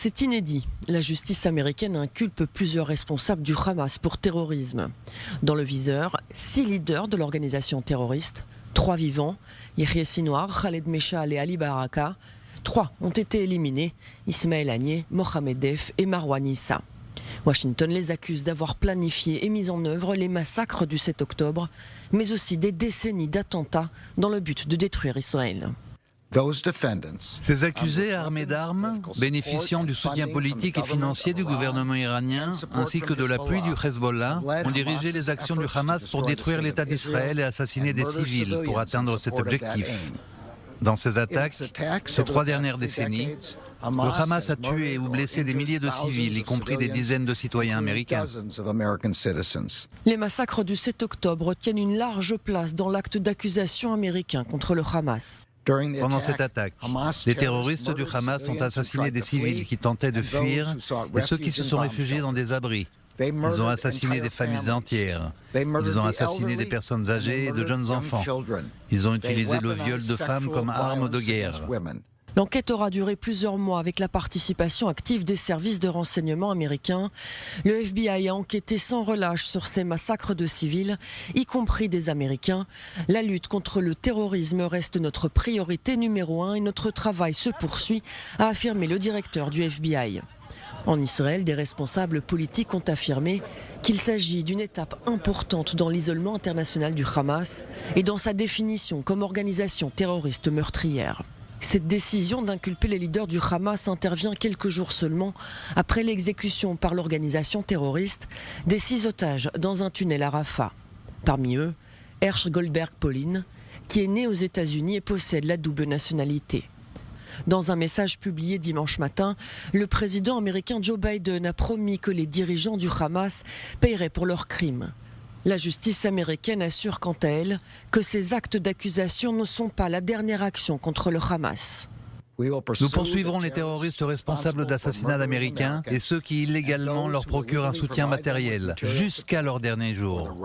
C'est inédit. La justice américaine inculpe plusieurs responsables du Hamas pour terrorisme. Dans le viseur, 6 leaders de l'organisation terroriste, 3 vivants, Yahya Sinwar, Khaled Meshal et Ali Baraka. 3 ont été éliminés, Ismaël Haniyeh, Mohamed Def et Marwan Issa. Washington les accuse d'avoir planifié et mis en œuvre les massacres du 7 octobre, mais aussi des décennies d'attentats dans le but de détruire Israël. Ces accusés armés d'armes, bénéficiant du soutien politique et financier du gouvernement iranien, ainsi que de l'appui du Hezbollah, ont dirigé les actions du Hamas pour détruire l'État d'Israël et assassiner des civils pour atteindre cet objectif. Dans ces attaques, ces 3 dernières décennies, le Hamas a tué ou blessé des milliers de civils, y compris des dizaines de citoyens américains. Les massacres du 7 octobre tiennent une large place dans l'acte d'accusation américain contre le Hamas. Pendant cette attaque, les terroristes du Hamas ont assassiné des civils qui tentaient de fuir et ceux qui se sont réfugiés dans des abris. Ils ont assassiné des familles entières. Ils ont assassiné des personnes âgées et de jeunes enfants. Ils ont utilisé le viol de femmes comme arme de guerre. L'enquête aura duré plusieurs mois avec la participation active des services de renseignement américains. Le FBI a enquêté sans relâche sur ces massacres de civils, y compris des Américains. La lutte contre le terrorisme reste notre priorité numéro 1 et notre travail se poursuit, a affirmé le directeur du FBI. En Israël, des responsables politiques ont affirmé qu'il s'agit d'une étape importante dans l'isolement international du Hamas et dans sa définition comme organisation terroriste meurtrière. Cette décision d'inculper les leaders du Hamas intervient quelques jours seulement après l'exécution par l'organisation terroriste des 6 otages dans un tunnel à Rafah. Parmi eux, Hersh Goldberg Pauline, qui est né aux États-Unis et possède la double nationalité. Dans un message publié dimanche matin, le président américain Joe Biden a promis que les dirigeants du Hamas paieraient pour leurs crimes. La justice américaine assure quant à elle que ces actes d'accusation ne sont pas la dernière action contre le Hamas. Nous poursuivrons les terroristes responsables d'assassinats d'Américains et ceux qui illégalement leur procurent un soutien matériel jusqu'à leur dernier jour.